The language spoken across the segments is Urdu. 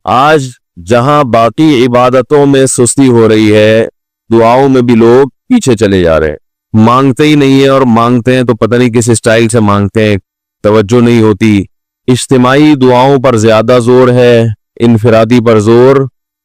آج جہاں باقی عبادتوں میں سستی ہو رہی ہے، دعاؤں میں بھی لوگ پیچھے چلے جا رہے ہیں، مانگتے ہی نہیں ہیں، اور مانگتے ہیں تو پتہ نہیں کس اسٹائل سے مانگتے ہیں، توجہ نہیں ہوتی۔ اجتماعی دعاؤں پر زیادہ زور ہے، انفرادی پر زور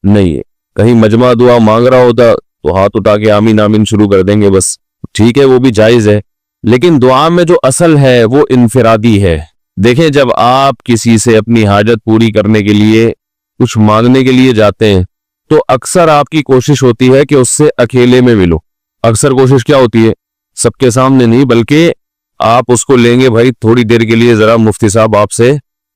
نہیں ہے۔ کہیں مجمع دعا مانگ رہا ہوتا تو ہاتھ اٹھا کے آمین آمین شروع کر دیں گے، بس ٹھیک ہے، وہ بھی جائز ہے، لیکن دعا میں جو اصل ہے وہ انفرادی ہے۔ دیکھیں، جب آپ کسی سے اپنی حاجت پوری کرنے کے لیے کچھ مانگنے کے لیے جاتے ہیں تو اکثر آپ کی کوشش ہوتی ہے کہ اس سے اکیلے میں ملو۔ اکثر کوشش کیا ہوتی ہے؟ سب کے سامنے نہیں، بلکہ آپ اس کو لیں گے، بھائی تھوڑی دیر کے لیے ذرا مفتی صاحب آپ سے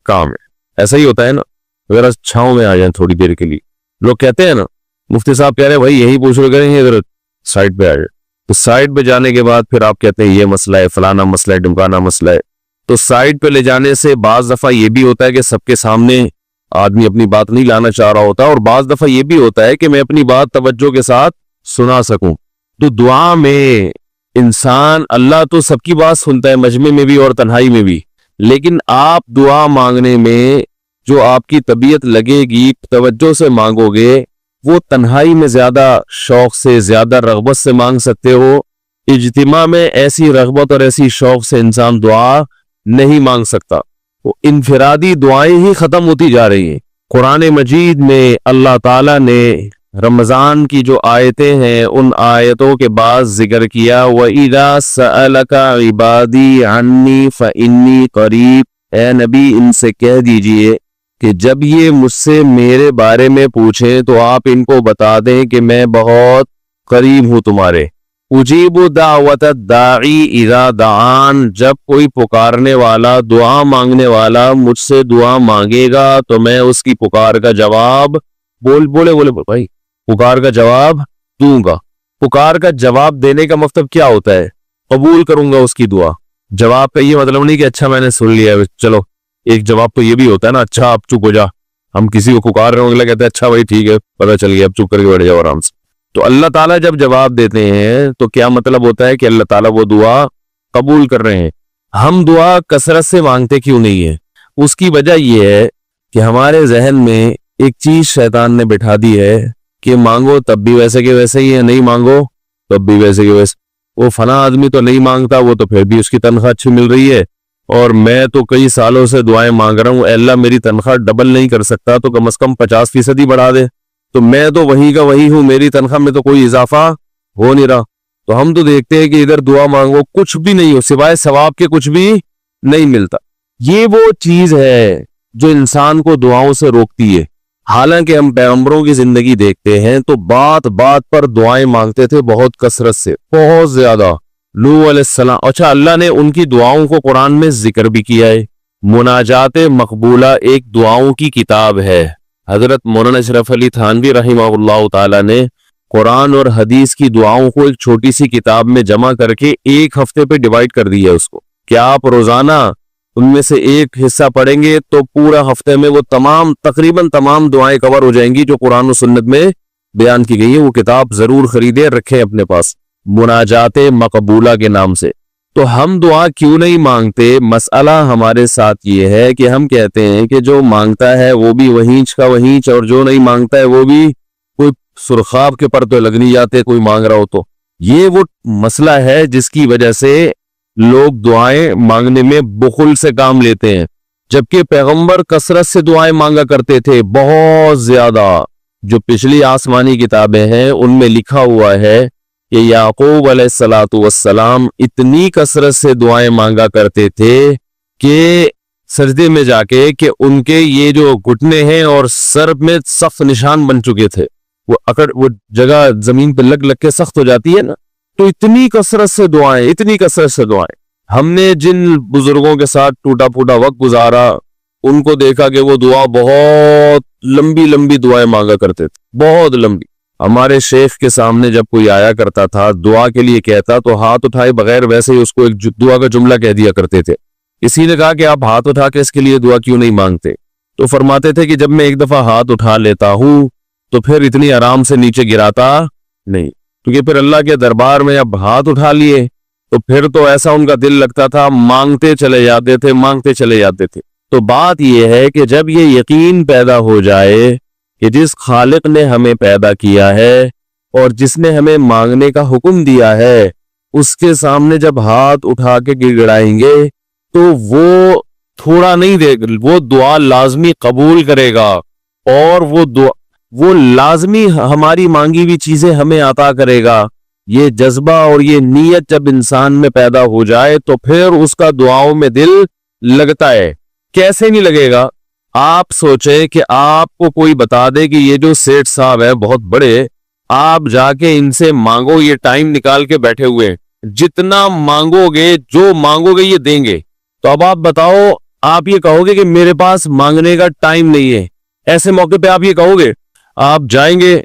کام ہے۔ ایسا ہی ہوتا ہے نا، ذرا چھاؤں میں آ جائیں تھوڑی دیر کے لیے۔ لوگ کہتے ہیں نا، مفتی صاحب کہہ رہے ہیں بھائی یہی پوچھ رہے کریں گے، ذرا سائڈ پہ آ جائے۔ تو سائڈ پہ جانے کے بعد پھر آپ کہتے ہیں یہ مسئلہ ہے، فلانا مسئلہ ہے، ڈمکانا مسئلہ ہے۔ تو سائڈ پہ لے جانے سے بعض دفعہ یہ بھی ہوتا ہے کہ سب کے سامنے آدمی اپنی بات نہیں لانا چاہ رہا ہوتا، اور بعض دفعہ یہ بھی ہوتا ہے کہ میں اپنی بات توجہ کے ساتھ سنا سکوں۔ تو دعا میں انسان، اللہ تو سب کی بات سنتا ہے، مجمع میں بھی اور تنہائی میں بھی، لیکن آپ دعا مانگنے میں جو آپ کی طبیعت لگے گی، توجہ سے مانگو گے، وہ تنہائی میں زیادہ شوق سے، زیادہ رغبت سے مانگ سکتے ہو۔ اجتماع میں ایسی رغبت اور ایسی شوق سے انسان دعا نہیں مانگ سکتا۔ وہ انفرادی دعائیں ہی ختم ہوتی جا رہی ہیں۔ قرآن مجید میں اللہ تعالیٰ نے رمضان کی جو آیتیں ہیں ان آیتوں کے بعد ذکر کیا، وَإِذَا سَأَلَكَ عِبَادِي عَنِّي فَإِنِّي قَرِيب، اے نبی ان سے کہہ دیجئے کہ جب یہ مجھ سے میرے بارے میں پوچھیں تو آپ ان کو بتا دیں کہ میں بہت قریب ہوں تمہارے۔ اجیب دعوت الداعی اذا دعان، جب کوئی پکارنے والا، دعا مانگنے والا مجھ سے دعا مانگے گا تو میں اس کی پکار کا جواب بولے بھائی پکار کا جواب دوں گا۔ پکار کا جواب دینے کا مطلب کیا ہوتا ہے؟ قبول کروں گا اس کی دعا۔ جواب کا یہ مطلب نہیں کہ اچھا میں نے سن لیا، چلو ایک جواب تو یہ بھی ہوتا ہے نا، اچھا آپ چپ ہو جا۔ ہم کسی کو پکار رہے ہوں گے، کہتے ہیں اچھا بھائی ٹھیک ہے، پتہ چل گیا، اب چپ کر کے بیٹھ جاؤ آرام سے۔ تو اللہ تعالیٰ جب جواب دیتے ہیں تو کیا مطلب ہوتا ہے کہ اللہ تعالیٰ وہ دعا قبول کر رہے ہیں۔ ہم دعا کثرت سے مانگتے کیوں نہیں ہیں؟ اس کی وجہ یہ ہے کہ ہمارے ذہن میں ایک چیز شیطان نے بٹھا دی ہے کہ مانگو تب بھی ویسے کے ویسے ہی ہے، نہیں مانگو تب بھی ویسے کے ویسے۔ وہ فلاں آدمی تو نہیں مانگتا، وہ تو پھر بھی اس کی تنخواہ اچھی مل رہی ہے، اور میں تو کئی سالوں سے دعائیں مانگ رہا ہوں، اے اللہ میری تنخواہ ڈبل نہیں کر سکتا تو کم از کم 50% ہی بڑھا دے، تو میں تو وہی کا وہی ہوں، میری تنخواہ میں تو کوئی اضافہ ہو نہیں رہا۔ تو ہم تو دیکھتے ہیں کہ ادھر دعا مانگو کچھ بھی نہیں ہو، سوائے ثواب کے کچھ بھی نہیں ملتا۔ یہ وہ چیز ہے جو انسان کو دعاؤں سے روکتی ہے۔ حالانکہ ہم پیغمبروں کی زندگی دیکھتے ہیں تو بات بات پر دعائیں مانگتے تھے، بہت کثرت سے، بہت زیادہ۔ نوح علیہ السلام، اچھا اللہ نے ان کی دعاؤں کو قرآن میں ذکر بھی کیا ہے۔ مناجات مقبولہ ایک دعاؤں کی کتاب ہے۔ حضرت مولانا اشرف علی تھانوی رحمہ اللہ تعالی نے قرآن اور حدیث کی دعاؤں کو ایک چھوٹی سی کتاب میں جمع کر کے ایک ہفتے پہ ڈیوائیڈ کر دیا ہے اس کو، کہ آپ روزانہ ان میں سے ایک حصہ پڑھیں گے تو پورا ہفتے میں وہ تقریباً تمام دعائیں کور ہو جائیں گی جو قرآن و سنت میں بیان کی گئی ہے۔ وہ کتاب ضرور خریدیں، رکھیں اپنے پاس، مناجات مقبولہ کے نام سے۔ تو ہم دعا کیوں نہیں مانگتے؟ مسئلہ ہمارے ساتھ یہ ہے کہ ہم کہتے ہیں کہ جو مانگتا ہے وہ بھی وہینچ کا وہینچ، اور جو نہیں مانگتا ہے وہ بھی کوئی سرخاب کے پر تو لگ نہیں جاتے کوئی مانگ رہا ہو تو۔ یہ وہ مسئلہ ہے جس کی وجہ سے لوگ دعائیں مانگنے میں بخل سے کام لیتے ہیں، جبکہ پیغمبر کثرت سے دعائیں مانگا کرتے تھے، بہت زیادہ۔ جو پچھلی آسمانی کتابیں ہیں ان میں لکھا ہوا ہے کہ یعقوب علیہ السلام اتنی کثرت سے دعائیں مانگا کرتے تھے کہ سجدے میں جا کے کہ ان کے یہ جو گھٹنے ہیں اور سر میں سخت نشان بن چکے تھے، وہ جگہ زمین پہ لگ کے سخت ہو جاتی ہے نا، تو اتنی کثرت سے دعائیں۔ ہم نے جن بزرگوں کے ساتھ ٹوٹا پھوٹا وقت گزارا ان کو دیکھا کہ وہ دعا بہت لمبی لمبی دعائیں مانگا کرتے تھے، بہت لمبی۔ ہمارے شیخ کے سامنے جب کوئی آیا کرتا تھا دعا کے لیے کہتا تو ہاتھ اٹھائے بغیر ویسے ہی اس کو ایک دعا کا جملہ کہہ دیا کرتے تھے۔ کسی نے کہا کہ آپ ہاتھ اٹھا کے اس کے لیے دعا کیوں نہیں مانگتے؟ تو فرماتے تھے کہ جب میں ایک دفعہ ہاتھ اٹھا لیتا ہوں تو پھر اتنی آرام سے نیچے گراتا نہیں، کیونکہ پھر اللہ کے دربار میں اب ہاتھ اٹھا لیے تو پھر تو ایسا ان کا دل لگتا تھا، مانگتے چلے جاتے تھے۔ تو بات یہ ہے کہ جب یہ یقین پیدا ہو جائے کہ جس خالق نے ہمیں پیدا کیا ہے اور جس نے ہمیں مانگنے کا حکم دیا ہے، اس کے سامنے جب ہاتھ اٹھا کے گڑگڑائیں گے تو وہ تھوڑا نہیں دے گا، وہ دعا لازمی قبول کرے گا، اور وہ لازمی ہماری مانگی ہوئی چیزیں ہمیں عطا کرے گا۔ یہ جذبہ اور یہ نیت جب انسان میں پیدا ہو جائے تو پھر اس کا دعاؤں میں دل لگتا ہے۔ کیسے نہیں لگے گا؟ آپ سوچیں کہ آپ کو کوئی بتا دے کہ یہ جو سیٹھ صاحب ہے بہت بڑے، آپ جا کے ان سے مانگو، یہ ٹائم نکال کے بیٹھے ہوئے، جتنا مانگو گے، جو مانگو گے یہ دیں گے۔ تو اب آپ بتاؤ، آپ یہ کہو گے کہ میرے پاس مانگنے کا ٹائم نہیں ہے؟ ایسے موقع پہ آپ یہ کہو گے؟ آپ جائیں گے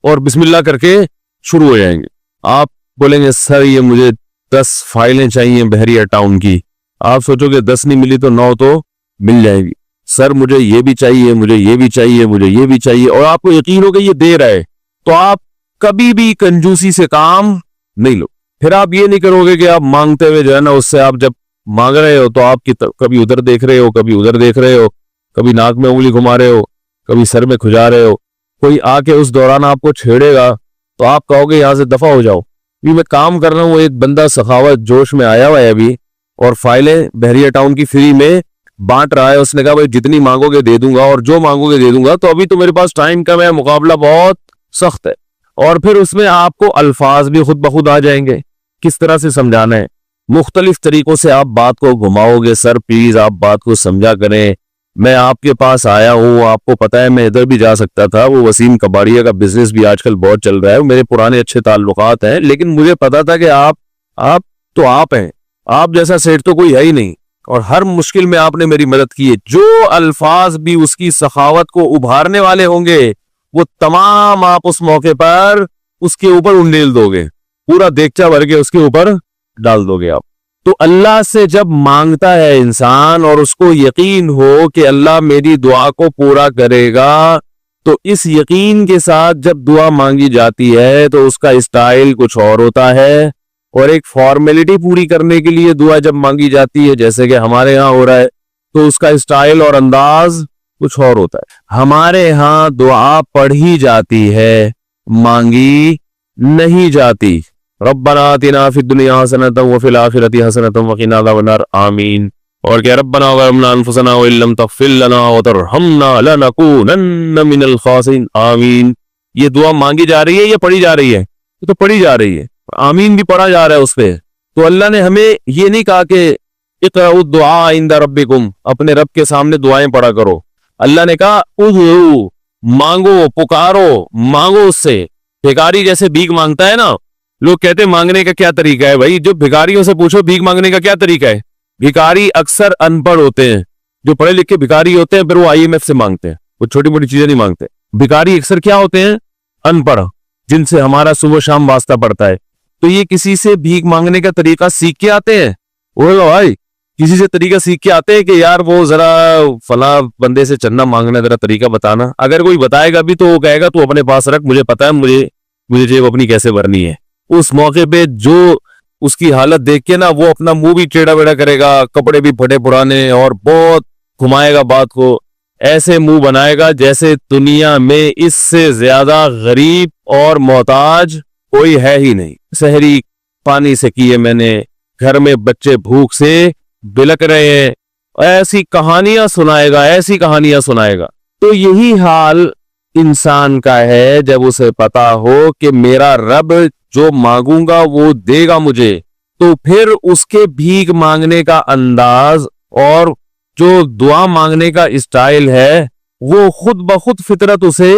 اور بسم اللہ کر کے شروع ہو جائیں گے۔ آپ بولیں گے سر یہ مجھے 10 فائلیں چاہیے بحریہ ٹاؤن کی۔ آپ سوچو گے 10 نہیں ملی تو 9 تو مل جائے گی۔ سر مجھے یہ بھی چاہیے، مجھے یہ بھی چاہیے، مجھے یہ بھی چاہیے، اور آپ کو یقین ہو کہ یہ دے رہا ہے، تو آپ کبھی بھی کنجوسی سے کام نہیں لو۔ پھر آپ یہ نہیں کرو گے کہ آپ مانگتے ہوئے جو ہے نا، اس سے آپ جب مانگ رہے ہو تو آپ کی کبھی ادھر دیکھ رہے ہو، کبھی ادھر دیکھ رہے ہو، کبھی ناک میں انگلی گھما رہے ہو، کبھی سر میں کھجا رہے ہو۔ کوئی آ کے اس دوران آپ کو چھیڑے گا تو آپ کہو گے یہاں سے دفع ہو جاؤ۔ میں کام کر رہا ہوں، ایک بندہ سخاوت جوش میں آیا ہوا ہے ابھی، اور فائلیں بحریہ ٹاؤن کی فری میں بانٹ رہا ہے۔ اس نے کہا بھائی جتنی مانگو گے دے دوں گا، اور جو مانگو گے دے دوں گا، تو ابھی تو میرے پاس ٹائم کم ہے، مقابلہ بہت سخت ہے۔ اور پھر اس میں آپ کو الفاظ بھی خود بخود آ جائیں گے، کس طرح سے سمجھانا ہے، مختلف طریقوں سے آپ بات کو گھماؤ گے۔ سر پلیز آپ بات کو سمجھا کریں، میں آپ کے پاس آیا ہوں، آپ کو پتا ہے میں ادھر بھی جا سکتا تھا، وہ وسیم کباڑیہ کا بزنس بھی آج کل بہت چل رہا ہے، میرے پرانے اچھے تعلقات ہیں، لیکن مجھے پتا تھا کہ آپ ہیں، آپ جیسا سیٹ تو کوئی ہے ہی نہیں، اور ہر مشکل میں آپ نے میری مدد کی ہے۔ جو الفاظ بھی اس کی سخاوت کو ابھارنے والے ہوں گے، وہ تمام آپ اس موقع پر اس کے اوپر انڈیل دو گے، پورا دیگچا بھر کے اس کے اوپر ڈال دو گے آپ۔ تو اللہ سے جب مانگتا ہے انسان اور اس کو یقین ہو کہ اللہ میری دعا کو پورا کرے گا، تو اس یقین کے ساتھ جب دعا مانگی جاتی ہے تو اس کا اسٹائل کچھ اور ہوتا ہے، اور ایک فارمیلٹی پوری کرنے کے لیے دعا جب مانگی جاتی ہے جیسے کہ ہمارے ہاں ہو رہا ہے، تو اس کا اسٹائل اور انداز کچھ اور ہوتا ہے۔ ہمارے ہاں دعا پڑھی جاتی ہے، مانگی نہیں جاتی۔ ربنا آتنا فی الدنیا حسنۃ وفی الآخرۃ حسنۃ وقنا عذاب النار، آمین۔ اور کہ ربنا ظلمنا انفسنا وان لم تغفر لنا وترحمنا لنکونن من الخاسرین، آمین۔ یہ دعا مانگی جا رہی ہے یا پڑھی جا رہی ہے؟ یہ تو پڑھی جا رہی ہے، آمین بھی پڑھا جا رہا ہے اس پہ۔ تو اللہ نے ہمیں یہ نہیں کہا کہ اقرؤوا الدعاء عند ربکم، اپنے رب کے سامنے دعائیں پڑھا کرو۔ اللہ نے کہا ادعوا، مانگو، پکارو، مانگو اس سے۔ بھیکاری جیسے بھیک مانگتا ہے نا، لوگ کہتے ہیں مانگنے کا کیا طریقہ ہے؟ بھائی جو بھیکاریوں سے پوچھو بھیک مانگنے کا کیا طریقہ ہے۔ بھیکاری اکثر ان پڑھ ہوتے ہیں، جو پڑھے لکھے بھیکاری ہوتے ہیں پھر وہ IMF سے مانگتے ہیں، وہ چھوٹی موٹی چیزیں نہیں مانگتے۔ بھیکاری اکثر کیا ہوتے ہیں؟ ان پڑھ، جن سے ہمارا صبح شام واسطہ پڑتا ہے۔ تو یہ کسی سے بھیک مانگنے کا طریقہ سیکھ کے آتے ہیں؟ وہ بھائی کسی سے طریقہ سیکھ کے آتے ہیں کہ یار وہ ذرا فلاں بندے سے چندہ مانگنا، ذرا طریقہ بتانا۔ اگر کوئی بتائے گا بھی تو وہ کہے گا تو اپنے پاس رکھ، مجھے پتا ہے مجھے جیب اپنی کیسے بھرنی ہے۔ اس موقع پہ جو اس کی حالت دیکھ کے نا، وہ اپنا منہ بھی ٹیڑھا بیڑا کرے گا، کپڑے بھی پھٹے پرانے، اور بہت گھمائے گا بات کو، ایسے منہ بنائے گا جیسے دنیا میں اس سے زیادہ غریب اور محتاج کوئی ہے ہی نہیں۔ سحری پانی سے کیے میں نے، گھر میں بچے بھوک سے بلک رہے ہیں، ایسی کہانیاں سنائے گا، ایسی کہانیاں سنائے گا۔ تو یہی حال انسان کا ہے جب اسے پتا ہو کہ میرا رب جو مانگوں گا وہ دے گا مجھے، تو پھر اس کے بھیک مانگنے کا انداز اور جو دعا مانگنے کا اسٹائل ہے وہ خود بخود فطرت اسے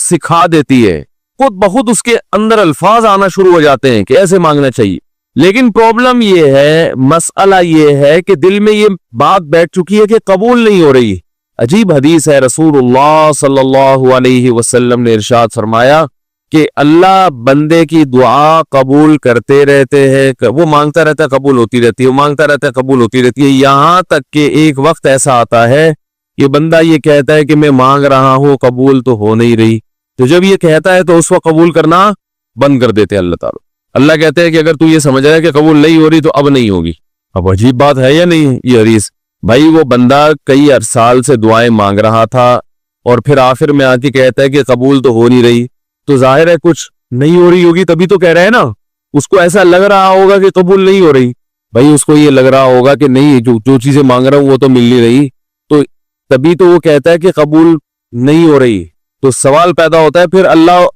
سکھا دیتی ہے، خود بخود اس کے اندر الفاظ آنا شروع ہو جاتے ہیں کہ ایسے مانگنا چاہیے۔ لیکن پرابلم یہ ہے، مسئلہ یہ ہے کہ دل میں یہ بات بیٹھ چکی ہے کہ قبول نہیں ہو رہی۔ عجیب حدیث ہے، رسول اللہ صلی اللہ علیہ وسلم نے ارشاد فرمایا کہ اللہ بندے کی دعا قبول کرتے رہتے ہیں، وہ مانگتا رہتا ہے قبول ہوتی رہتی ہے، وہ مانگتا رہتا ہے قبول ہوتی رہتی ہے، یہاں تک کہ ایک وقت ایسا آتا ہے کہ بندہ یہ کہتا ہے کہ میں مانگ رہا ہوں قبول تو ہو نہیں رہی، تو جب یہ کہتا ہے تو اس وقت قبول کرنا بند کر دیتے ہیں اللہ تعالیٰ۔ اللہ کہتے ہیں کہ اگر تو یہ سمجھ رہا ہے کہ قبول نہیں ہو رہی تو اب نہیں ہوگی۔ اب عجیب بات ہے یا نہیں یہ حدیث؟ بھائی وہ بندہ کئی سال سے دعائیں مانگ رہا تھا اور پھر آخر میں آ کے کہتا ہے کہ قبول تو ہو نہیں رہی، تو ظاہر ہے کچھ نہیں ہو رہی ہوگی تبھی تو کہہ رہا ہے نا. اس کو ایسا لگ رہا ہوگا کہ قبول نہیں ہو رہی. بھائی اس کو یہ لگ رہا ہوگا کہ نہیں، جو چیزیں مانگ رہا ہوں وہ تو مل نہیں رہی، تو تبھی تو وہ کہتا ہے کہ قبول نہیں ہو رہی. تو سوال پیدا ہوتا ہے پھر اللہ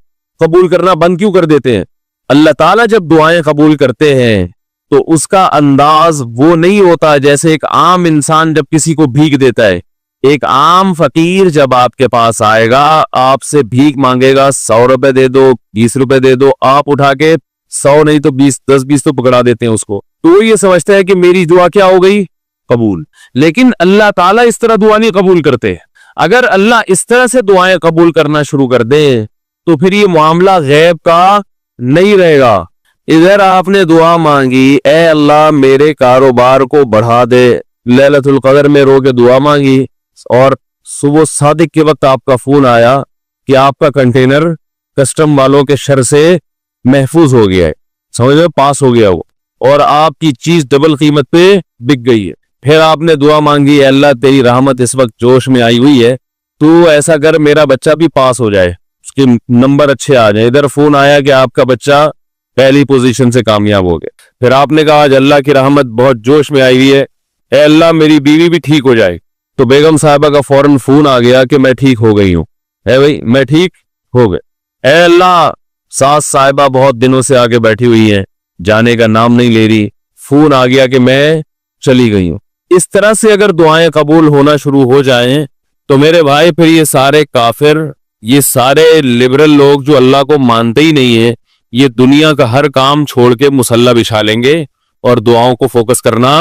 قبول کرنا بند کیوں کر دیتے ہیں؟ اللہ تعالیٰ جب دعائیں قبول کرتے ہیں تو اس کا انداز وہ نہیں ہوتا جیسے ایک عام انسان جب کسی کو بھیک دیتا ہے. ایک عام فقیر جب آپ کے پاس آئے گا، آپ سے بھیک مانگے گا، 100 روپے دے دو، 20 روپے دے دو، آپ اٹھا کے 100 نہیں تو 10-20 تو پکڑا دیتے ہیں اس کو. تو وہ یہ سمجھتا ہے کہ میری دعا کیا ہو گئی؟ قبول. لیکن اللہ تعالیٰ اس طرح دعا نہیں قبول کرتے. اگر اللہ اس طرح سے دعائیں قبول کرنا شروع کر دیں تو پھر یہ معاملہ غیب کا نہیں رہے گا. ادھر آپ نے دعا مانگی، اے اللہ میرے کاروبار کو بڑھا دے، لیلۃ القدر میں رو کے دعا مانگی، اور صبح صادق کے وقت آپ کا فون آیا کہ آپ کا کنٹینر کسٹم والوں کے شر سے محفوظ ہو گیا ہے، سمجھ میں پاس ہو گیا وہ، اور آپ کی چیز ڈبل قیمت پہ بک گئی ہے. پھر آپ نے دعا مانگی، اے اللہ تیری رحمت اس وقت جوش میں آئی ہوئی ہے، تو ایسا کر میرا بچہ بھی پاس ہو جائے، اس کے نمبر اچھے آ جائیں. ادھر فون آیا کہ آپ کا بچہ پہلی پوزیشن سے کامیاب ہو گیا. پھر آپ نے کہا آج اللہ کی رحمت بہت جوش میں آئی ہوئی ہے، اے اللہ میری بیوی بھی ٹھیک ہو جائے. تو بیگم صاحبہ کا فوراً فون آ گیا کہ میں ٹھیک ہو گئی ہوں. اے بھائی میں ٹھیک ہو گئے. اے اللہ ساس صاحبہ بہت دنوں سے آگے بیٹھی ہوئی ہیں، جانے کا نام نہیں لے رہی، فون آ گیا کہ میں چلی گئی ہوں. اس طرح سے اگر دعائیں قبول ہونا شروع ہو جائیں تو میرے بھائی پھر یہ سارے کافر، یہ سارے لبرل لوگ جو اللہ کو مانتے ہی نہیں ہیں، یہ دنیا کا ہر کام چھوڑ کے مصلی بچھا لیں گے اور دعاؤں کو فوکس کرنا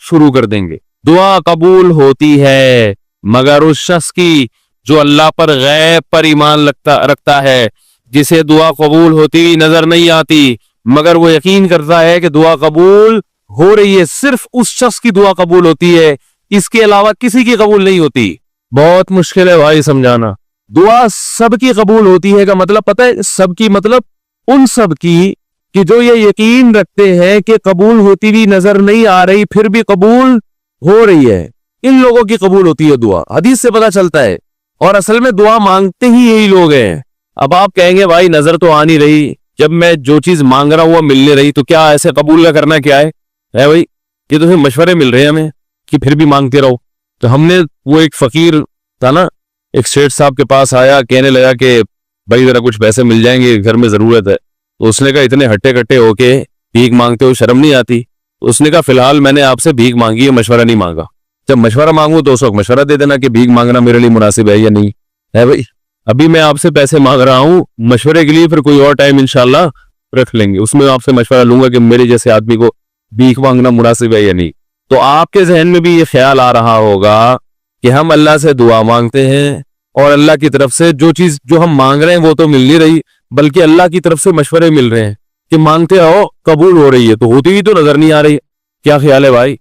شروع کر دیں گے. دعا قبول ہوتی ہے مگر اس شخص کی جو اللہ پر غیب پر ایمان رکھتا ہے، جسے دعا قبول ہوتی ہوئی نظر نہیں آتی مگر وہ یقین کرتا ہے کہ دعا قبول ہو رہی ہے. صرف اس شخص کی دعا قبول ہوتی ہے، اس کے علاوہ کسی کی قبول نہیں ہوتی. بہت مشکل ہے بھائی سمجھانا. دعا سب کی قبول ہوتی ہے کا مطلب پتہ ہے؟ سب کی مطلب ان سب کی کہ جو یہ یقین رکھتے ہیں کہ قبول ہوتی بھی نظر نہیں آ رہی پھر بھی قبول ہو رہی ہے، ان لوگوں کی قبول ہوتی ہے دعا. حدیث سے پتہ چلتا ہے. اور اصل میں دعا مانگتے ہی یہی لوگ ہیں. اب آپ کہیں گے بھائی نظر تو آ نہیں رہی، جب میں جو چیز مانگ رہا ہوں وہ مل نہیں رہی، تو کیا ایسے قبول کا کرنا کیا ہے بھائی؟ یہ تو مشورے مل رہے ہیں ہمیں کہ پھر بھی مانگتے رہو. تو ہم نے وہ ایک فقیر تھا نا، ایک سیٹ صاحب کے پاس آیا، کہنے لگا کہ بھائی ذرا کچھ پیسے مل جائیں گے، گھر میں ضرورت ہے. تو اس نے کہا اتنے ہٹے کٹے ہو کے بھیک مانگتے ہو، شرم نہیں آتی؟ اس نے کہا فی الحال میں نے آپ سے بھیک مانگی ہے، مشورہ نہیں مانگا. جب مشورہ مانگوں تو اس وقت مشورہ دے دینا کہ بھیک مانگنا میرے لیے مناسب ہے یا نہیں ہے. بھائی ابھی میں آپ سے پیسے مانگ رہا ہوں مشورے کے لیے، پھر کوئی اور ٹائم انشاءاللہ رکھ لیں گے، اس میں آپ سے مشورہ لوں گا کہ میرے جیسے آدمی کو بھیک مانگنا مناسب ہے یا نہیں. تو آپ کے ذہن میں بھی یہ خیال آ رہا ہوگا کہ ہم اللہ سے دعا مانگتے ہیں اور اللہ کی طرف سے جو چیز جو ہم مانگ رہے ہیں وہ تو مل نہیں رہی، بلکہ اللہ کی طرف سے مشورے مل رہے ہیں کہ مانگتے ہو قبول ہو رہی ہے، تو ہوتی بھی تو نظر نہیں آ رہی. کیا خیال ہے بھائی؟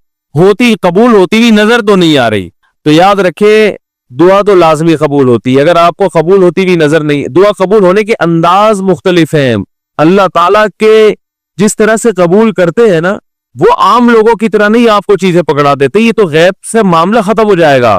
قبول ہوتی بھی نظر تو نہیں آ رہی. تو یاد رکھے دعا تو لازمی قبول ہوتی ہے. اگر آپ کو قبول ہوتی بھی نظر نہیں، دعا قبول ہونے کے انداز مختلف ہیں. اللہ تعالیٰ کے جس طرح سے قبول کرتے ہیں نا، وہ عام لوگوں کی طرح نہیں آپ کو چیزیں پکڑا دیتے. یہ تو غیب سے معاملہ ختم ہو جائے گا.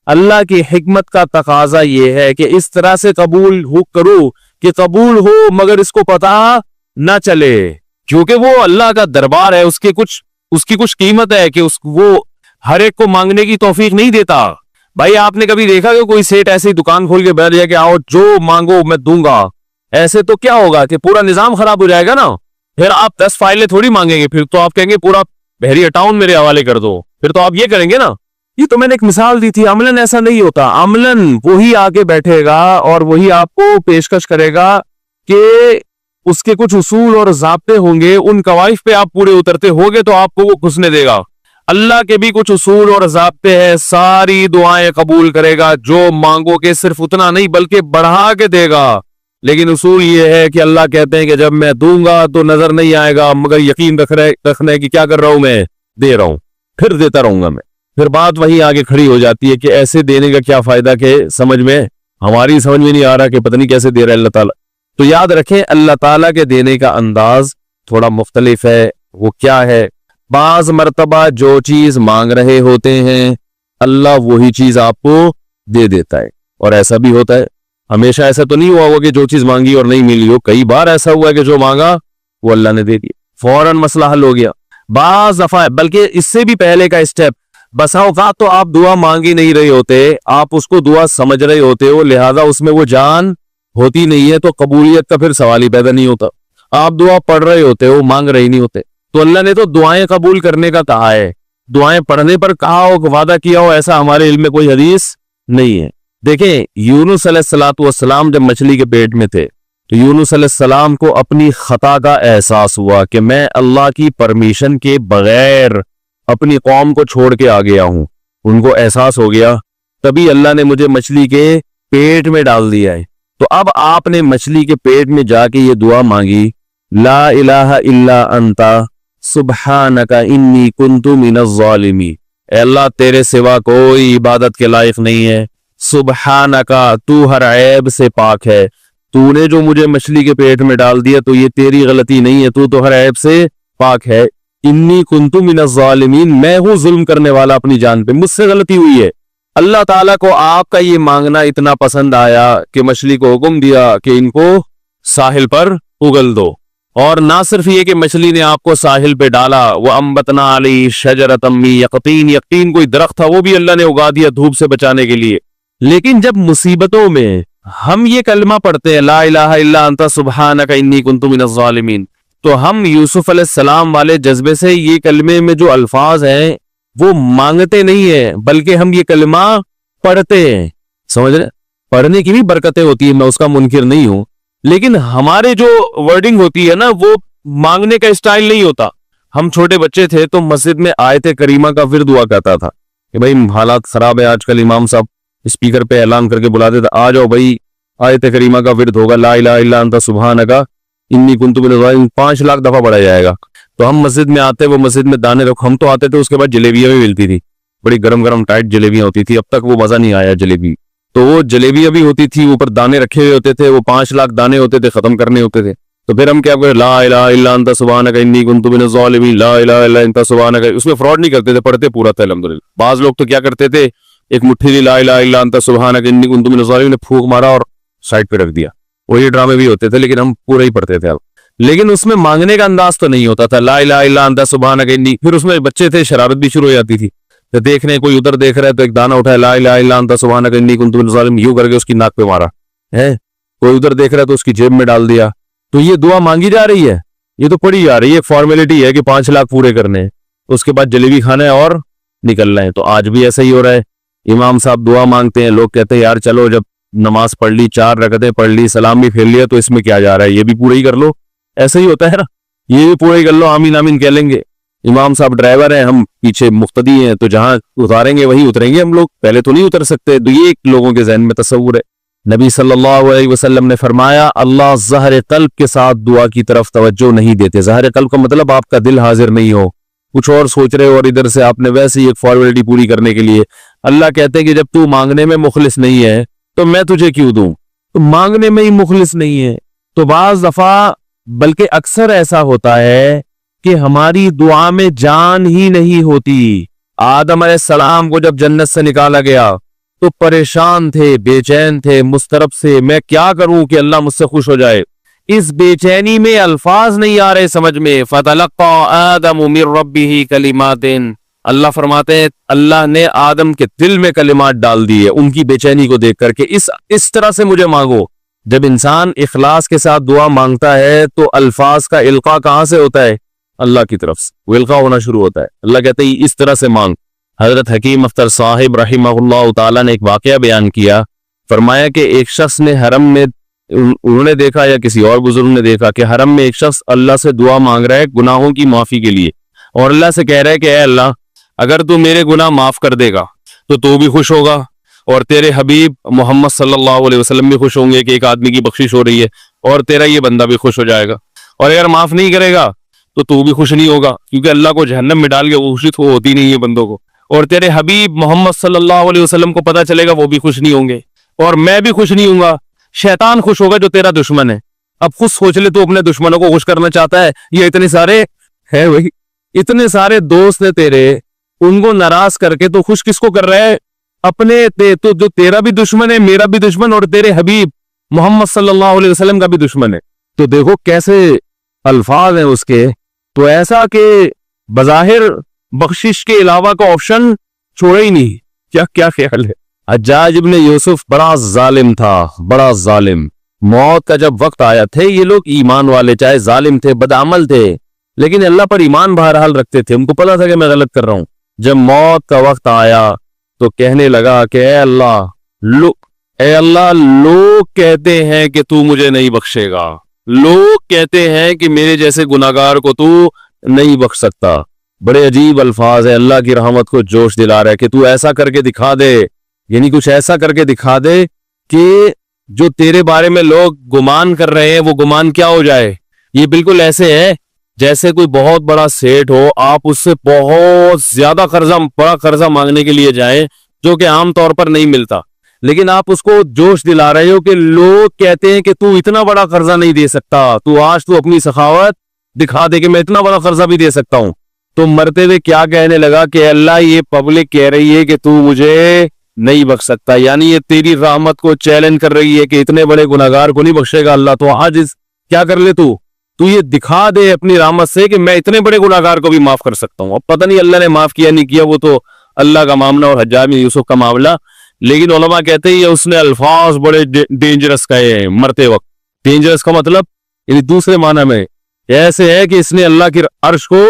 اللہ کی حکمت کا تقاضا یہ ہے کہ اس طرح سے قبول کرو کہ قبول ہو مگر اس کو پتا نہ چلے، کیونکہ وہ اللہ کا دربار ہے، اس کی کچھ قیمت ہے کہ وہ ہر ایک کو مانگنے کی توفیق نہیں دیتا. بھائی آپ نے کبھی دیکھا کہ کوئی سیٹ ایسے ہی دکان کھول کے بیٹھ جائے کہ آؤ جو مانگو میں دوں گا؟ ایسے تو کیا ہوگا کہ پورا نظام خراب ہو جائے گا نا. پھر آپ 10 فائلیں تھوڑی مانگیں گے، پھر تو آپ کہیں گے پورا بحری اٹاؤن میرے حوالے کر دو، پھر تو آپ یہ کریں گے نا. یہ تو میں نے ایک مثال دی تھی. عملاً ایسا نہیں ہوتا. عملاً وہی آگے بیٹھے گا اور وہی آپ کو پیشکش کرے گا کہ اس کے کچھ اصول اور ضابطے ہوں گے، ان قواعد پہ آپ پورے اترتے ہوگے تو آپ کو وہ گھسنے دے گا. اللہ کے بھی کچھ اصول اور ضابطے ہیں، ساری دعائیں قبول کرے گا، جو مانگو گے صرف اتنا نہیں بلکہ بڑھا کے دے گا. لیکن اصول یہ ہے کہ اللہ کہتے ہیں کہ جب میں دوں گا تو نظر نہیں آئے گا، مگر یقین رکھنے کی کیا کر رہا ہوں، میں دے رہا ہوں، پھر دیتا رہوں گا میں. پھر بات وہی آگے کھڑی ہو جاتی ہے کہ ایسے دینے کا کیا فائدہ کہ ہماری سمجھ میں نہیں آ رہا کہ پتہ نہیں کیسے دے رہا ہے اللہ تعالیٰ. تو یاد رکھیں اللہ تعالیٰ کے دینے کا انداز تھوڑا مختلف ہے. وہ کیا ہے؟ بعض مرتبہ جو چیز مانگ رہے ہوتے ہیں اللہ وہی چیز آپ کو دے دیتا ہے. اور ایسا بھی ہوتا ہے, ہمیشہ ایسا تو نہیں ہوا ہوگا کہ جو چیز مانگی اور نہیں ملی ہو. کئی بار ایسا ہوا ہے کہ جو مانگا وہ اللہ نے دے دیا, فوراً مسئلہ حل ہو گیا. بعض دفعہ بلکہ اس سے بھی پہلے کا اسٹیپ, بسا اوقات تو آپ دعا مانگ ہی نہیں رہے ہوتے, آپ اس کو دعا سمجھ رہے ہوتے ہو, لہذا اس میں وہ جان ہوتی نہیں ہے, تو قبولیت کا پھر سوال ہی پیدا نہیں ہوتا. آپ دعا پڑھ رہے ہوتے ہو, مانگ رہے نہیں ہوتے. تو اللہ نے تو دعائیں قبول کرنے کا کہا ہے, دعائیں پڑھنے پر کہا ہو, وعدہ کیا ہو, ایسا ہمارے علم میں کوئی حدیث نہیں ہے. دیکھیں یونس علیہ السلام جب مچھلی کے پیٹ میں تھے تو یونس علیہ السلام کو اپنی خطا کا احساس ہوا کہ میں اللہ کی پرمیشن کے بغیر اپنی قوم کو چھوڑ کے آ گیا ہوں. ان کو احساس ہو گیا, تبھی اللہ نے مجھے مچھلی کے پیٹ میں ڈال دیا ہے. تو اب آپ نے مچھلی کے پیٹ میں جا کے یہ دعا مانگی, لا الہ الا انت سبحانک انی کنت من الظالمین, اے اللہ تیرے سوا کوئی عبادت کے لائق نہیں ہے, سبحانکا تو ہر عیب سے پاک ہے, تو نے جو مجھے مچھلی کے پیٹ میں ڈال دیا تو یہ تیری غلطی نہیں ہے, تو ہر عیب سے پاک ہے. انی کنت من الظالمین, میں ہوں ظلم کرنے والا اپنی جان پہ, مجھ سے غلطی ہوئی ہے. اللہ تعالیٰ کو آپ کا یہ مانگنا اتنا پسند آیا کہ مچھلی کو حکم دیا کہ ان کو ساحل پر اگل دو. اور نہ صرف یہ کہ مچھلی نے آپ کو ساحل پہ ڈالا, وَأَنبَتْنَا عَلَيْهِ شَجَرَةً مِّن يَقْطِينٍ, یقطین کوئی درخت تھا وہ بھی اللہ نے اگا دیا دھوپ سے بچانے کے لیے. لیکن جب مصیبتوں میں ہم یہ کلمہ پڑھتے ہیں لا الہ الا انت سبحانک انی کنت من الظالمین, تو ہم یوسف علیہ السلام والے جذبے سے یہ کلمے میں جو الفاظ ہیں وہ مانگتے نہیں ہیں, بلکہ ہم یہ کلمہ پڑھتے ہیں. سمجھ رہے, پڑھنے کی بھی برکتیں ہوتی ہیں, میں اس کا منکر نہیں ہوں, لیکن ہمارے جو ورڈنگ ہوتی ہے نا وہ مانگنے کا اسٹائل نہیں ہوتا. ہم چھوٹے بچے تھے تو مسجد میں آیت کریمہ کا ورد ہوا کرتا تھا کہ بھائی حالات خراب ہے آج کل, امام صاحب اسپیکر پہ اعلان کر کے بلاتے تھے, آ جاؤ بھائی آیت کریمہ کا ورد ہوگا, لا الہ الا انت سبحانک انی کنت من الظالمین, 5 لاکھ دفعہ پڑھا جائے گا. تو ہم مسجد میں آتے, وہ مسجد میں دانے رکھ, ہم تو آتے تھے, اس کے بعد جلیبیاں بھی ملتی تھی, بڑی گرم گرم ٹائٹ جلیبیاں ہوتی تھی. اب تک وہ مزہ نہیں آیا جلیبی, تو وہ جلیبیاں بھی ہوتی تھی, اوپر دانے رکھے ہوئے ہوتے تھے, وہ 5 لاکھ دانے ہوتے تھے, ختم کرنے ہوتے تھے. تو پھر ہم کیا کریں, لا الہ الا انت سبحانک انی کنت من الظالمین, لا الہ الا انت سبحانک. اس میں فراڈ نہیں کرتے تھے, پڑھتے پورا تھا الحمدللہ. بعض لوگ تو کیا کرتے تھے, ایک مٹھی لی لا الہ الا انت سبحانک انی کنت من الظالمین نے پھونک مارا اور سائڈ پہ رکھ دیا. وہ یہ ڈرامے بھی ہوتے تھے, لیکن ہم پورا ہی پڑھتے تھے. لیکن اس میں مانگنے کا انداز تو نہیں ہوتا تھا, لا الہ الا انت سبحانک انی. پھر اس میں بچے تھے, شرارت بھی شروع ہو جاتی تھی, تو دیکھنے کوئی ادھر دیکھ رہا ہے تو ایک دانہ اٹھایا, لا الہ الا انت سبحانک انی کنت من الظالمین, یوں کر کے اس کی ناک پہ مارا ہے. کوئی ادھر دیکھ رہا ہے تو اس کی جیب میں ڈال دیا. تو یہ دعا مانگی جا رہی ہے, یہ تو پڑھی جا رہی ہے, ایک فارمیلٹی ہے کہ 5 لاکھ پورے کرنے ہیں, اس کے بعد جلیبی کھانا ہے اور نکلنا ہے. تو آج بھی ایسا ہی ہو رہا ہے, امام صاحب دعا مانگتے ہیں, لوگ کہتے ہیں یار چلو جب نماز پڑھ لی, 4 رکعتیں پڑھ لی, سلام بھی پھیر لیا, تو اس میں کیا جا رہا ہے, یہ بھی پورا ہی کر لو. ایسا ہی ہوتا ہے نا, یہ بھی پورا ہی کر لو, آمین آمین کہہ لیں گے. امام صاحب ڈرائیور ہیں, ہم پیچھے مقتدی ہیں, تو جہاں اتاریں گے وہی اتریں گے ہم لوگ, پہلے تو نہیں اتر سکتے. تو یہ ایک لوگوں کے ذہن میں تصور ہے. نبی صلی اللہ علیہ وسلم نے فرمایا, اللہ ظاہر قلب کے ساتھ دعا کی طرف توجہ نہیں دیتے. ظاہر قلب کا مطلب آپ کا دل حاضر نہیں ہو, کچھ اور سوچ رہے ہو, اور ادھر سے آپ نے ویسے ہی ایک فارمیلٹی پوری کرنے کے لیے. اللہ کہتے ہیں کہ جب تو مانگنے میں مخلص نہیں ہے تو میں تجھے کیوں دوں. تو مانگنے میں ہی مخلص نہیں ہے. تو بعض دفعہ بلکہ اکثر ایسا ہوتا ہے کہ ہماری دعا میں جان ہی نہیں ہوتی. آدم علیہ السلام کو جب جنت سے نکالا گیا تو پریشان تھے, بے چین تھے, مضطرب سے, میں کیا کروں کہ اللہ مجھ سے خوش ہو جائے. اس بے چینی میں الفاظ نہیں آ رہے سمجھ میں. فَتَلَقَّى آدَمُ مِن رَبِّهِ كَلِمَاتٍ, اللہ فرماتے ہیں اللہ نے آدم کے دل میں کلمات ڈال دیے ان کی بے چینی کو دیکھ کر کے اس طرح سے مجھے مانگو. جب انسان اخلاص کے ساتھ دعا مانگتا ہے تو الفاظ کا القاء کہاں سے ہوتا ہے, اللہ کی طرف سے وہ القاء ہونا شروع ہوتا ہے. اللہ کہتے ہیں اس طرح سے مانگ. حضرت حکیم اختر صاحب رحمہ اللہ تعالیٰ نے ایک واقعہ بیان کیا, فرمایا کہ ایک شخص نے حرم میں, انہوں نے دیکھا یا کسی اور بزرگ نے دیکھا کہ حرم میں ایک شخص اللہ سے دعا مانگ رہا ہے گناہوں کی معافی کے لیے, اور اللہ سے کہہ رہا ہے کہ اے اللہ اگر تو میرے گناہ معاف کر دے گا تو بھی خوش ہوگا, اور تیرے حبیب محمد صلی اللہ علیہ وسلم بھی خوش ہوں گے کہ ایک آدمی کی بخشش ہو رہی ہے, اور تیرا یہ بندہ بھی خوش ہو جائے گا. اور اگر معاف نہیں کرے گا تو بھی خوش نہیں ہوگا, کیونکہ اللہ کو جہنم میں ڈال کے خوشی تو ہوتی نہیں ہے بندوں کو. اور تیرے حبیب محمد صلی اللہ علیہ وسلم کو پتہ چلے گا وہ بھی خوش نہیں ہوں گے, اور میں بھی خوش نہیں ہوں گا. شیطان خوش ہوگا جو تیرا دشمن ہے. اب خود سوچ لے, تو اپنے دشمنوں کو خوش کرنا چاہتا ہے, یہ اتنے سارے ہے, وہی اتنے سارے دوست ہیں تیرے, ان کو ناراض کر کے تو خوش کس کو کر رہا ہے؟ اپنے تو جو تیرا بھی دشمن ہے، میرا بھی دشمن، اور تیرے حبیب محمد صلی اللہ علیہ وسلم کا بھی دشمن ہے. تو دیکھو کیسے الفاظ ہیں اس کے. تو ایسا کہ بظاہر بخشش کے علاوہ کا آپشن چھوڑا ہی نہیں. کیا خیال ہے؟ حجاج ابن یوسف بڑا ظالم تھا، بڑا ظالم. موت کا جب وقت آیا تھے، یہ لوگ ایمان والے، چاہے ظالم تھے، بدعمل تھے، لیکن اللہ پر ایمان بہرحال رکھتے تھے. ان کو پتا تھا کہ میں غلط کر رہا ہوں. جب موت کا وقت آیا تو کہنے لگا کہ اے اللہ لوگ کہتے ہیں کہ تو مجھے نہیں بخشے گا، لوگ کہتے ہیں کہ میرے جیسے گناہگار کو تو نہیں بخش سکتا. بڑے عجیب الفاظ ہے، اللہ کی رحمت کو جوش دلا رہا ہے کہ تو ایسا کر کے دکھا دے، یعنی کچھ ایسا کر کے دکھا دے کہ جو تیرے بارے میں لوگ گمان کر رہے ہیں وہ گمان کیا ہو جائے. یہ بالکل ایسے ہے جیسے کوئی بہت بڑا سیٹ ہو، آپ اس سے بہت زیادہ بڑا قرضہ مانگنے کے لیے جائیں جو کہ عام طور پر نہیں ملتا، لیکن آپ اس کو جوش دلا رہے ہو کہ لوگ کہتے ہیں کہ تو اتنا بڑا قرضہ نہیں دے سکتا، تو آج تو اپنی سخاوت دکھا دے کہ میں اتنا بڑا قرضہ بھی دے سکتا ہوں. تو مرتے ہوئے کیا کہنے لگا کہ اللہ یہ پبلک کہہ رہی ہے کہ تو مجھے نہیں بخش سکتا، یعنی یہ تیری رحمت کو چیلنج کر رہی ہے کہ اتنے بڑے گناہگار کو نہیں بخشے گا اللہ. تو آج کیا کر لے تو یہ دکھا دے اپنی رحمت سے کہ میں اتنے بڑے گناہگار کو بھی معاف کر سکتا ہوں. اب پتہ نہیں اللہ نے معاف کیا نہیں کیا، وہ تو اللہ کا معاملہ اور حجاج بن یوسف کا معاملہ. لیکن علماء کہتے ہیں اس نے الفاظ بڑے ڈینجرس کہے ہیں مرتے وقت. ڈینجرس کا مطلب یعنی دوسرے معنی میں ایسے ہے کہ اس نے اللہ کی عرش کو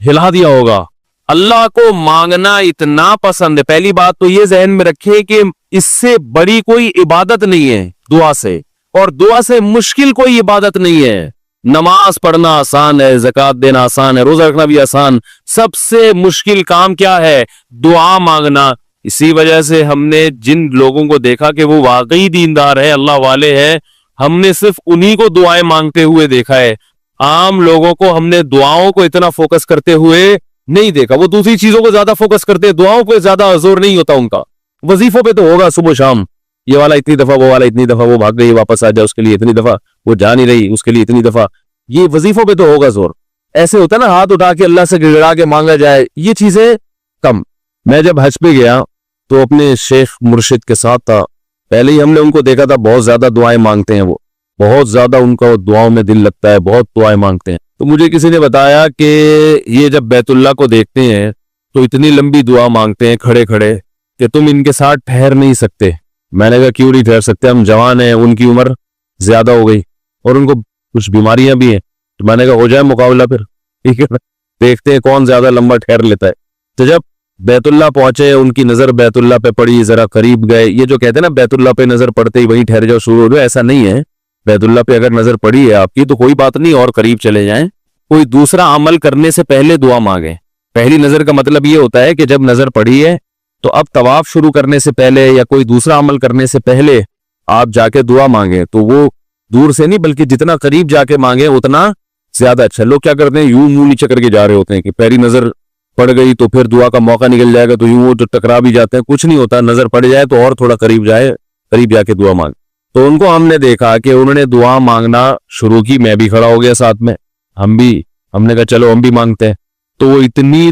ہلا دیا ہوگا. اللہ کو مانگنا اتنا پسند ہے. پہلی بات تو یہ ذہن میں رکھے کہ اس سے بڑی کوئی عبادت نہیں ہے دعا سے، اور دعا سے مشکل کوئی عبادت نہیں ہے. نماز پڑھنا آسان ہے، زکوٰۃ دینا آسان ہے، روزہ رکھنا بھی آسان. سب سے مشکل کام کیا ہے؟ دعا مانگنا. اسی وجہ سے ہم نے جن لوگوں کو دیکھا کہ وہ واقعی دیندار ہے، اللہ والے ہیں، ہم نے صرف انہی کو دعائیں مانگتے ہوئے دیکھا ہے. عام لوگوں کو ہم نے دعاؤں کو اتنا فوکس کرتے ہوئے نہیں دیکھا. وہ دوسری چیزوں کو زیادہ فوکس کرتے ہیں، دعاؤں کو زیادہ زور نہیں ہوتا ان کا. وظیفوں پہ تو ہوگا صبح شام، یہ والا اتنی دفعہ، وہ والا اتنی دفعہ، وہ بھاگ گئی واپس آ جائے اس کے لیے اتنی دفعہ، وہ جا نہیں رہی اس کے لیے اتنی دفعہ. یہ وظیفوں پہ تو ہوگا زور. ایسے ہوتا نا ہاتھ اٹھا کے اللہ سے گڑگڑا کے مانگا جائے، یہ چیزیں کم. میں جب حج پہ گیا تو اپنے شیخ مرشد کے ساتھ تھا. پہلے ہی ہم نے ان کو دیکھا تھا بہت زیادہ دعائیں مانگتے ہیں، وہ بہت زیادہ ان کا دعاؤں میں دل لگتا ہے، بہت دعائیں مانگتے ہیں. تو مجھے کسی نے بتایا کہ یہ جب بیت اللہ کو دیکھتے ہیں تو اتنی لمبی دعا مانگتے ہیں کھڑے کھڑے کہ تم ان کے ساتھ ٹھہر نہیں سکتے. میں نے کہا کیوں نہیں ٹھہر سکتے؟ ہم جوان ہیں، ان کی عمر زیادہ ہو گئی اور ان کو کچھ بیماریاں بھی ہیں. تو میں نے کہا ہو جائے مقابلہ پھر، ٹھیک ہے نا، دیکھتے ہیں کون زیادہ لمبا ٹھہر لیتا ہے. تو جب بیت اللہ پہنچے، ان کی نظر بیت اللہ پہ پڑی، ذرا قریب گئے. یہ جو کہتے ہیں نا بیت اللہ پہ نظر پڑتے ہی وہیں ٹھہر جاؤ شروع ہو جاؤ، ایسا نہیں ہے. بیت اللہ پہ اگر نظر پڑی ہے آپ کی تو کوئی بات نہیں، اور قریب چلے جائیں. کوئی دوسرا عمل کرنے سے پہلے دعا مانگیں. پہلی نظر کا مطلب یہ ہوتا ہے کہ جب نظر پڑی ہے تو اب طواف شروع کرنے سے پہلے یا کوئی دوسرا عمل کرنے سے پہلے آپ جا کے دعا مانگیں. تو وہ دور سے نہیں بلکہ جتنا قریب جا کے مانگیں اتنا زیادہ اچھا. لوگ کیا کرتے ہیں، یوں منہ نیچے کر کے جا رہے ہوتے ہیں کہ پہلی نظر پڑ گئی تو پھر دعا کا موقع نکل جائے گا، تو یوں وہ ٹکرا بھی جاتے ہیں. کچھ نہیں ہوتا، نظر پڑ جائے تو اور تھوڑا قریب جا کے دعا مانگ. تو ان کو ہم نے دیکھا کہ انہوں نے دعا مانگنا شروع کی، میں بھی کھڑا ہو گیا ساتھ میں. ہم نے کہا چلو ہم بھی مانگتے ہیں. تو وہ اتنی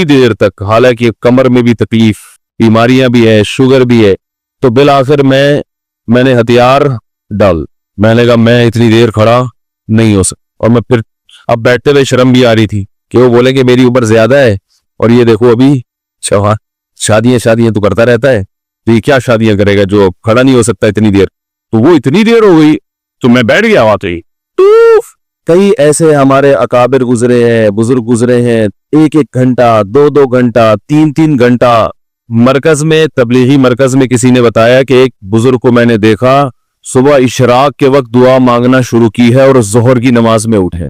دیر تک حالانکہ کمر میں بھی تکلیف، بیماریاں بھی ہے، شوگر بھی ہے. تو بالآخر میں نے ہتھیار ڈال، میں نے کہا میں اتنی دیر کھڑا نہیں ہو سکتا. اور میں پھر اب بیٹھتے ہوئے شرم بھی آ رہی تھی کہ وہ بولے کہ میری عمر زیادہ ہے اور یہ دیکھو ابھی شادیاں تو کرتا رہتا ہے، تو یہ کیا شادیاں کرے گا جو کھڑا نہیں ہو سکتا اتنی دیر. تو وہ اتنی دیر ہو گئی تو میں بیٹھ گیا. آتے ہی کئی ایسے ہمارے اکابر گزرے ہیں، بزرگ گزرے ہیں، 1 گھنٹہ 2 گھنٹہ 3 گھنٹہ. مرکز میں، تبلیغی مرکز میں کسی نے بتایا کہ ایک بزرگ کو میں نے دیکھا صبح اشراق کے وقت دعا مانگنا شروع کی ہے اور ظہر کی نماز میں اٹھے.